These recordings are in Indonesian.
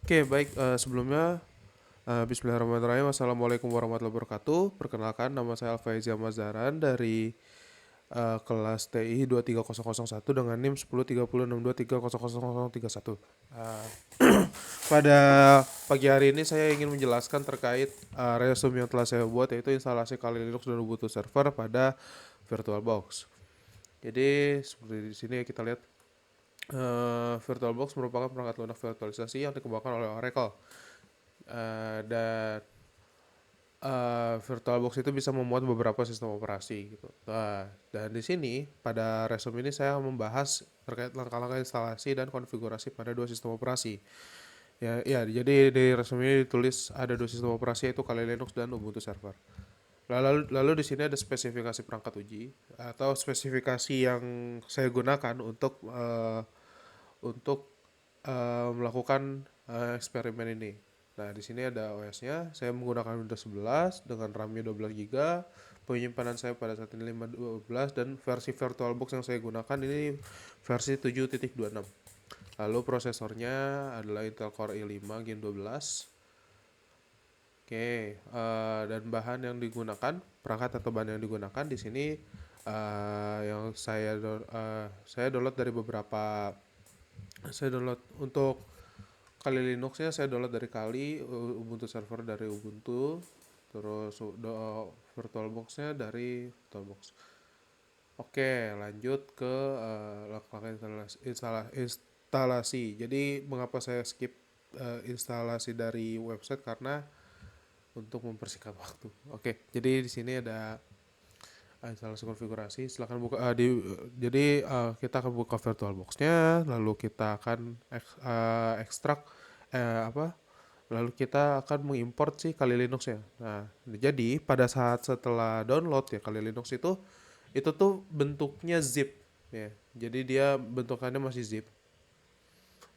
Oke, baik. Sebelumnya, Bismillahirrahmanirrahim. Assalamualaikum warahmatullahi wabarakatuh. Perkenalkan, nama saya Alfaizi Mazdaran dari kelas TI 23001 dengan NIM 103062300031. Uh, pada pagi hari ini saya ingin menjelaskan terkait resume yang telah saya buat, yaitu instalasi Kali Linux dan Ubuntu Server pada VirtualBox. Jadi seperti di sini kita lihat, VirtualBox merupakan perangkat lunak virtualisasi yang dikembangkan oleh Oracle. Dan VirtualBox itu bisa memuat beberapa sistem operasi gitu. Nah, dan di sini pada resume ini saya membahas terkait langkah-langkah instalasi dan konfigurasi pada dua sistem operasi. Ya, jadi di resume ini ditulis ada dua sistem operasi, yaitu Kali Linux dan Ubuntu Server. Lalu di sini ada spesifikasi perangkat uji atau spesifikasi yang saya gunakan untuk melakukan eksperimen ini. Nah, di sini ada OS-nya. Saya menggunakan Windows 11 dengan RAM-nya 12 GB. Penyimpanan saya pada saat ini 512 dan versi VirtualBox yang saya gunakan ini versi 7.26. Lalu prosesornya adalah Intel Core i5 Gen 12. Oke, dan bahan yang digunakan, perangkat atau bahan yang digunakan di sini, yang saya download dari beberapa. Saya download untuk Kali Linuxnya, saya download dari Kali, Ubuntu Server dari Ubuntu, terus VirtualBoxnya dari VirtualBox. Oke, lanjut ke langkah instalasi. Jadi mengapa saya skip instalasi dari website, karena untuk mempersingkat waktu. Oke, jadi di sini ada instalasi konfigurasi. Silakan buka jadi kita akan buka VirtualBox-nya, lalu kita akan ekstrak apa lalu kita akan mengimport si Kali Linux ya. Nah, jadi pada saat setelah download ya Kali Linux itu tuh bentuknya zip ya. Jadi dia bentukannya masih zip.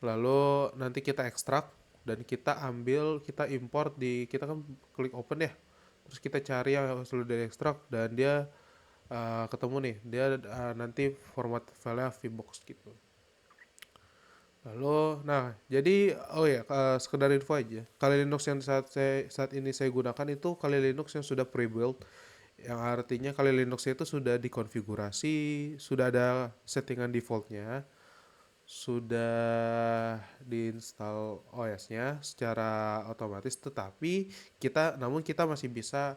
Lalu nanti kita ekstrak dan kita import kita kan klik open ya. Terus kita cari yang sudah di ekstrak dan dia ketemu nih. Dia nanti format filenya VBox gitu. Lalu, nah, jadi oh ya, sekedar info aja. Kali Linux yang saat ini saya gunakan itu Kali Linux yang sudah pre-built, yang artinya Kali Linux itu sudah dikonfigurasi, sudah ada settingan defaultnya, sudah diinstal OS-nya secara otomatis, tetapi namun kita masih bisa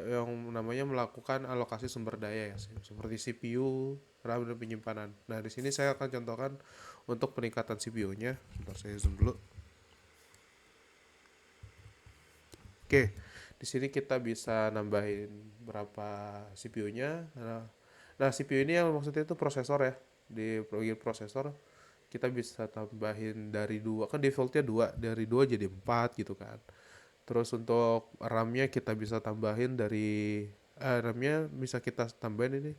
yang namanya melakukan alokasi sumber daya ya, seperti CPU, RAM dan penyimpanan. Nah, di sini saya akan contohkan untuk peningkatan CPU-nya. Bentar, saya zoom dulu. Oke, di sini kita bisa nambahin berapa CPU-nya. Nah, CPU ini yang maksudnya itu prosesor ya. Di bagian prosesor kita bisa tambahin dari dua, kan defaultnya dua, dari dua jadi empat gitu kan. Terus untuk RAM-nya kita bisa tambahin RAM-nya bisa kita tambahin ini.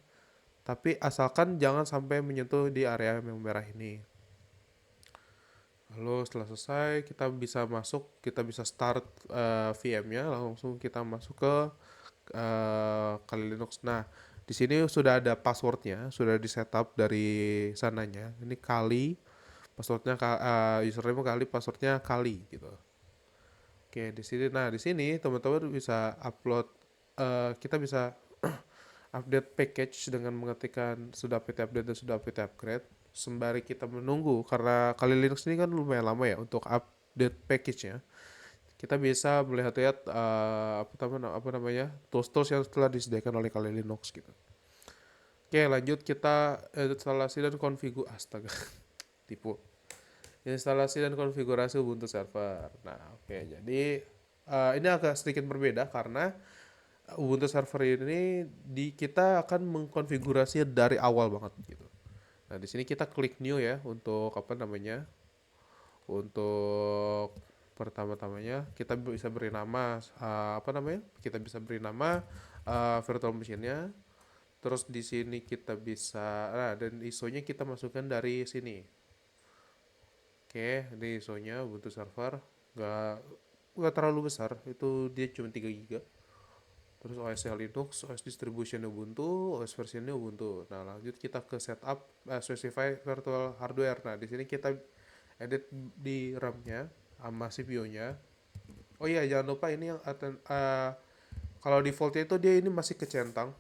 Tapi asalkan jangan sampai menyentuh di area yang merah ini. Lalu setelah selesai kita bisa start VM-nya, langsung kita masuk ke Kali Linux. Nah, di sini sudah ada passwordnya, sudah di setup dari sananya. Ini Kali, passwordnya username Kali, passwordnya Kali gitu. Oke, di sini teman-teman bisa kita bisa update package dengan mengetikkan sudah apt update dan sudah apt upgrade, sembari kita menunggu, karena Kali Linux ini kan lumayan lama ya untuk update package-nya. Kita bisa melihat-lihat apa namanya tools-tools yang telah disediakan oleh Kali Linux gitu. Oke, lanjut kita instalasi dan konfigurasi. Astaga, tipu. Instalasi dan konfigurasi Ubuntu Server. Nah, oke, jadi ini agak sedikit berbeda karena Ubuntu Server ini kita akan mengkonfigurasi dari awal banget gitu. Nah, di sini kita klik new ya untuk apa namanya? Untuk pertama-tamanya kita bisa beri nama apa namanya? Kita bisa beri nama virtual machine-nya. Terus di sini kita bisa dan ISO-nya kita masukkan dari sini. Oke, ini ISO-nya Ubuntu Server nggak nggak terlalu besar, itu dia cuma 3 GB. Terus OS-nya Linux, OS distribution Ubuntu, OS versionnya Ubuntu. Nah, lanjut kita ke setup specify virtual hardware. Nah, di sini kita edit di RAM-nya sama CPU-nya. Oh iya, jangan lupa ini yang kalau defaultnya itu dia ini masih kecentang,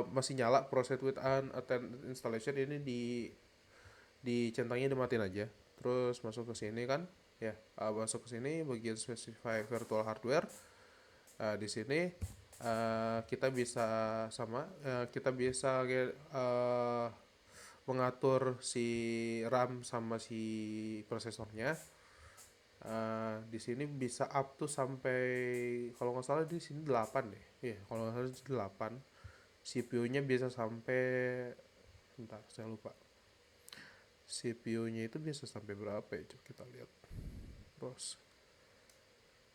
masih nyala process with unattended installation, ini dicentangnya dimatiin aja. Terus masuk ke sini kan, ya, masuk ke sini bagian specify virtual hardware. Di sini kita bisa kita bisa mengatur si RAM sama si prosesornya. Di sini bisa up to sampai, kalau nggak salah di sini 8 deh. Iya, kalau nggak salah di sini 8. CPU-nya bisa sampai, bentar, saya lupa. CPU-nya itu bisa sampai berapa ya? Coba kita lihat. Terus,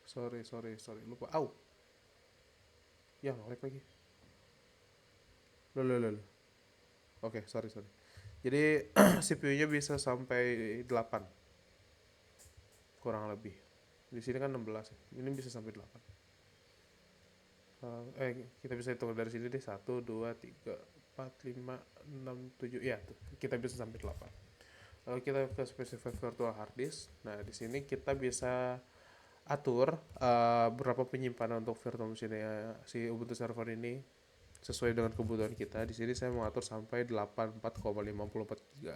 sorry, lupa. Ya, nge-lag lagi. Loh. Oke, sorry. Jadi CPU-nya bisa sampai 8 kurang lebih. Di sini kan 16 ya. Ini bisa sampai 8. Kita bisa hitung dari sini deh. 1 2 3 4 5 6 7, ya tuh, kita bisa sampai 8. Lalu kita ke specify virtual hard disk. Nah, di sini kita bisa atur berapa penyimpanan untuk virtual machine si Ubuntu server ini sesuai dengan kebutuhan kita. Di sini saya mengatur sampai 84,54 GB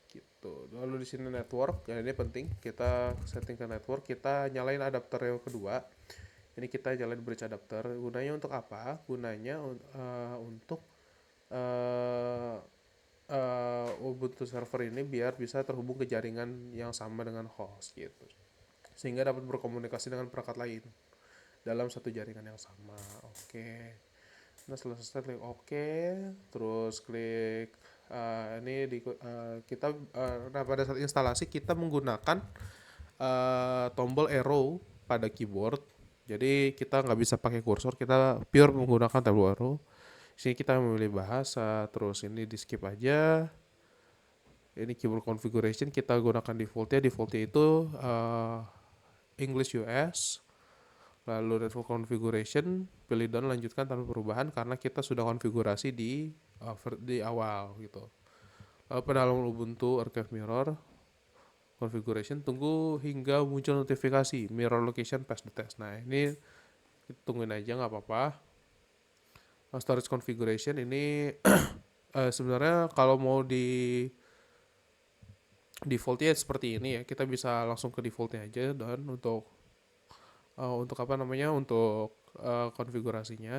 gitu. Lalu di sini network, ya ini penting, kita setting ke network, kita nyalain adapter yang kedua. Ini kita nyalain bridge adapter. Gunanya untuk apa? Gunanya untuk Ubuntu server ini biar bisa terhubung ke jaringan yang sama dengan host gitu, sehingga dapat berkomunikasi dengan perangkat lain dalam satu jaringan yang sama. Oke. Nah, setelah selesai klik oke, terus klik ini kita nah, pada saat instalasi kita menggunakan tombol arrow pada keyboard. Jadi kita nggak bisa pakai kursor, kita pure menggunakan tombol arrow. Sini kita memilih bahasa, terus ini di skip aja. Ini keyboard configuration kita gunakan defaultnya itu English US. Lalu network configuration, pilih down, lanjutkan tanpa perubahan karena kita sudah konfigurasi di awal gitu. Lalu pada halaman Ubuntu Archive Mirror configuration, tunggu hingga muncul notifikasi mirror location pass the test. Nah, ini tungguin aja, nggak apa-apa. Storage configuration ini sebenarnya kalau mau di defaultnya seperti ini ya, kita bisa langsung ke defaultnya aja. Dan untuk apa namanya, untuk konfigurasinya.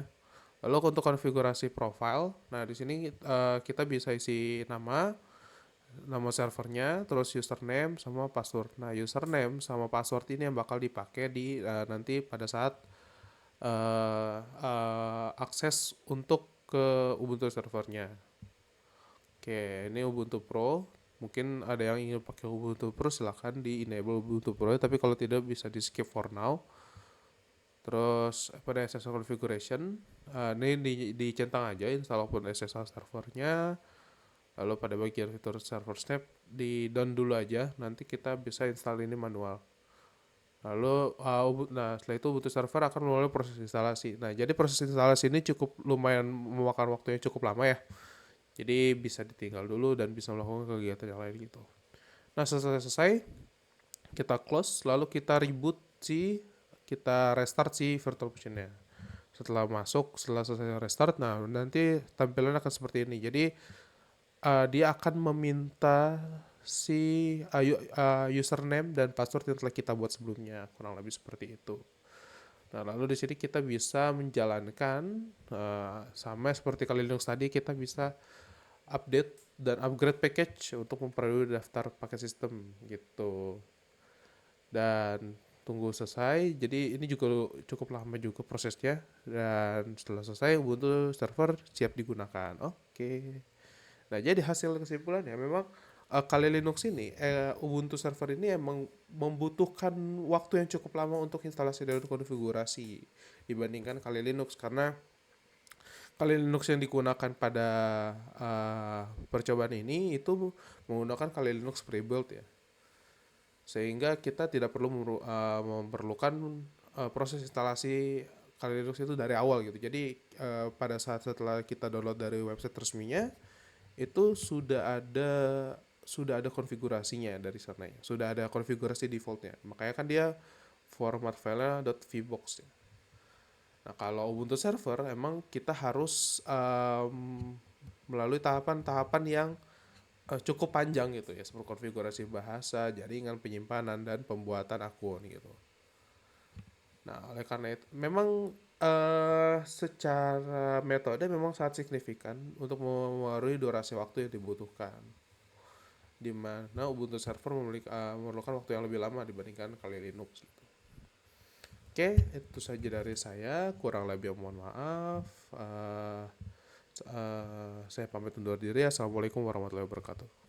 Lalu untuk konfigurasi profile, nah di sini kita bisa isi nama servernya, terus username sama password. Nah, username sama password ini yang bakal dipakai di nanti pada saat akses untuk ke Ubuntu servernya. Oke, ini Ubuntu Pro. Mungkin ada yang ingin pakai Ubuntu Pro, silahkan di enable Ubuntu Pro, tapi kalau tidak bisa di skip for now. Terus pada SSH configuration, ini dicentang aja install open SSH servernya. Lalu pada bagian fitur server snap di down dulu aja, nanti kita bisa install ini manual. Lalu setelah itu Ubuntu server akan melalui proses instalasi. Nah, jadi proses instalasi ini cukup lumayan memakan waktunya cukup lama ya. Jadi bisa ditinggal dulu dan bisa melakukan kegiatan yang lain gitu. Nah, selesai kita close, lalu kita restart si virtual machine-nya. Setelah selesai restart, nah nanti tampilannya akan seperti ini. Jadi dia akan meminta si username dan password yang telah kita buat sebelumnya, kurang lebih seperti itu. Nah, lalu di sini kita bisa menjalankan sama seperti kali Linux tadi, kita bisa update dan upgrade package untuk memperoleh daftar paket sistem gitu. Dan tunggu selesai. Jadi ini juga cukup lama juga prosesnya, dan setelah selesai Ubuntu server siap digunakan. Oke. Nah, jadi hasil kesimpulannya memang Kali Linux ini Ubuntu server ini emang membutuhkan waktu yang cukup lama untuk instalasi dan konfigurasi dibandingkan Kali Linux, karena Kali Linux yang digunakan pada percobaan ini itu menggunakan Kali Linux pre-built ya, sehingga kita tidak perlu memerlukan proses instalasi Kali Linux itu dari awal gitu. Jadi pada saat setelah kita download dari website resminya, itu sudah ada sudah ada konfigurasinya dari sana ya, sudah ada konfigurasi defaultnya, makanya kan dia format filenya .vbox ya. Nah kalau Ubuntu server emang kita harus melalui tahapan-tahapan yang cukup panjang gitu ya, seperti konfigurasi bahasa, jaringan, penyimpanan, dan pembuatan akun gitu. Nah, oleh karena itu, memang secara metode memang sangat signifikan untuk memenuhi durasi waktu yang dibutuhkan. Di mana Ubuntu server memerlukan waktu yang lebih lama dibandingkan Kali Linux gitu. Oke, itu saja dari saya. Kurang lebih mohon maaf. Saya pamit undur diri. Assalamualaikum warahmatullahi wabarakatuh.